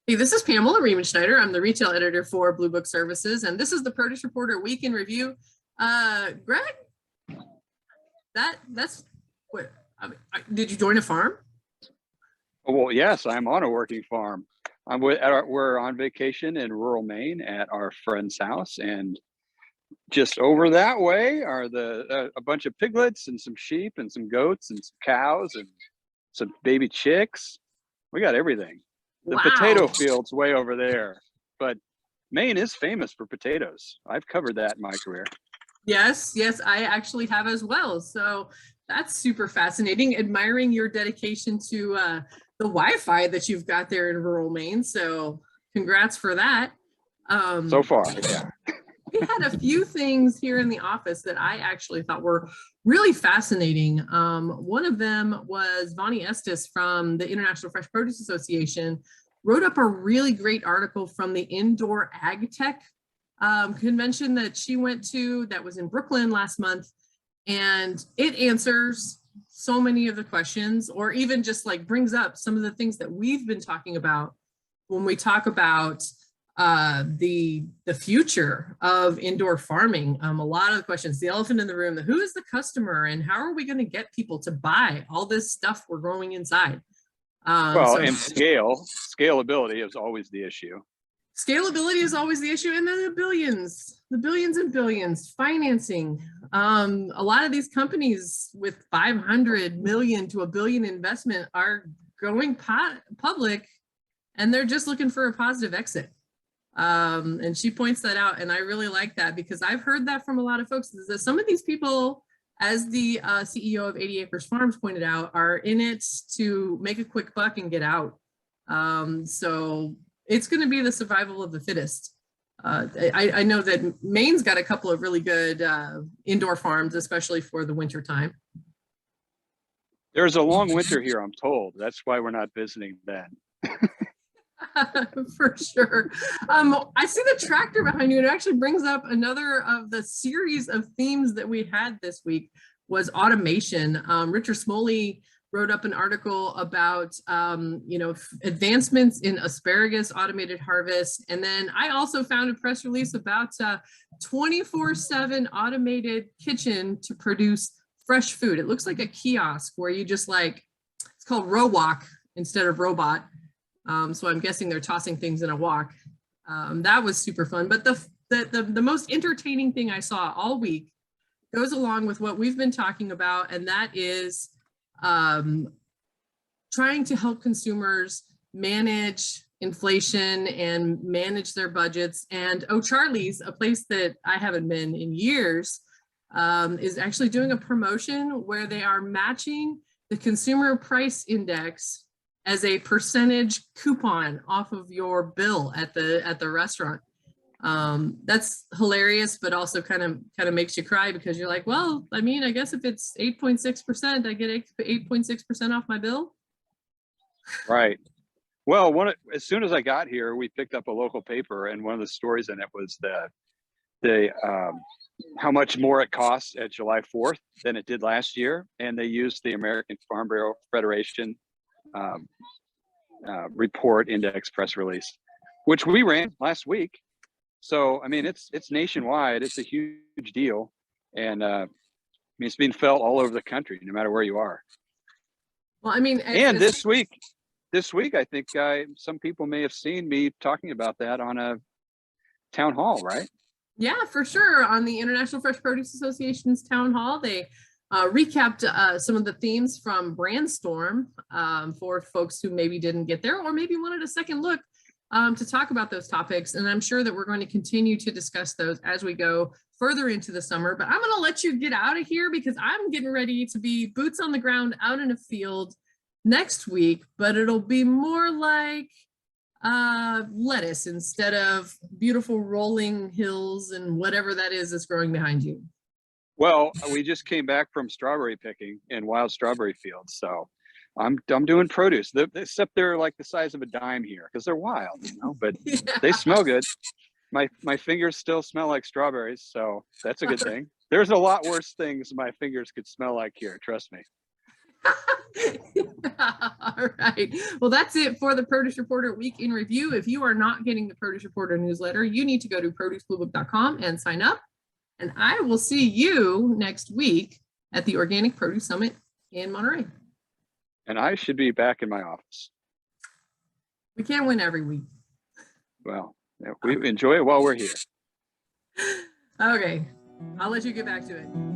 Hey, this is Pamela Riemenschneider. I'm the retail editor for Blue Book Services, and this is the Produce Reporter Week in Review. Greg, that's what did you join a farm? Well, yes, I'm on a working farm. We're on vacation in rural Maine at our friend's house, and just over that way are a bunch of piglets and some sheep and some goats and some cows and some baby chicks. We got everything. The potato Wow. field's way over there, but Maine is famous for potatoes. I've covered that in my career. Yes, I actually have as well. So that's super fascinating. Admiring your dedication to the Wi-Fi that you've got there in rural Maine. So congrats for that. So far, yeah. We had a few things here in the office that I actually thought were really fascinating. One of them was Vonnie Estes from the International Fresh Produce Association wrote up a really great article from the Indoor Ag Tech convention that she went to that was in Brooklyn last month. And it answers so many of the questions, or even just like brings up some of the things that we've been talking about when we talk about the future of indoor farming. A lot of the questions, the elephant in the room, who is the customer and how are we going to get people to buy all this stuff we're growing inside? And scalability is always the issue. Scalability is always the issue, and then the billions and billions, financing. A lot of these companies with 500 million to $1 billion investment are going public, and they're just looking for a positive exit. And she points that out, and I really like that because I've heard that from a lot of folks, is that some of these people, as the CEO of 80 Acres Farms pointed out, are in it to make a quick buck and get out. So it's going to be the survival of the fittest. I know that Maine's got a couple of really good indoor farms, especially for the winter time. There's a long winter here, I'm told. That's why we're not visiting then. For sure. I see the tractor behind you. It actually brings up another of the series of themes that we had this week was automation. Richard Smoley wrote up an article about advancements in asparagus automated harvest. And then I also found a press release about 24/7 automated kitchen to produce fresh food. It looks like a kiosk where you just it's called Rowalk instead of robot. So I'm guessing they're tossing things in a wok. That was super fun. But the most entertaining thing I saw all week goes along with what we've been talking about, and that is trying to help consumers manage inflation and manage their budgets. And O'Charlie's, a place that I haven't been in years, is actually doing a promotion where they are matching the consumer price index as a percentage coupon off of your bill at the restaurant. That's hilarious, but also kind of makes you cry because you're like, well, I mean, I guess if it's 8.6%, I get 8.6% off my bill. Right. Well, as soon as I got here, we picked up a local paper, and one of the stories in it was how much more it costs at July 4th than it did last year, and they used the American Farm Bureau Federation report index press release, which we ran last week. So I mean, it's nationwide. It's a huge deal, and I mean, it's being felt all over the country, no matter where you are. Well, I mean, and this week, I think some people may have seen me talking about that on a town hall, right? Yeah, for sure. On the International Fresh Produce Association's town hall, they recapped some of the themes from Brandstorm for folks who maybe didn't get there or maybe wanted a second look to talk about those topics. And I'm sure that we're going to continue to discuss those as we go further into the summer. But I'm going to let you get out of here because I'm getting ready to be boots on the ground out in a field next week, but it'll be more like lettuce instead of beautiful rolling hills and whatever that is that's growing behind you. Well, we just came back from strawberry picking in wild strawberry fields, so I'm doing produce. Except they're like the size of a dime here because they're wild, but yeah. They smell good. My fingers still smell like strawberries, so that's a good thing. There's a lot worse things my fingers could smell like here, trust me. All right. Well, that's it for the Produce Reporter Week in Review. If you are not getting the Produce Reporter newsletter, you need to go to producebluebook.com and sign up. And I will see you next week at the Organic Produce Summit in Monterey. And I should be back in my office. We can't win every week. Well, we enjoy it while we're here. Okay. I'll let you get back to it.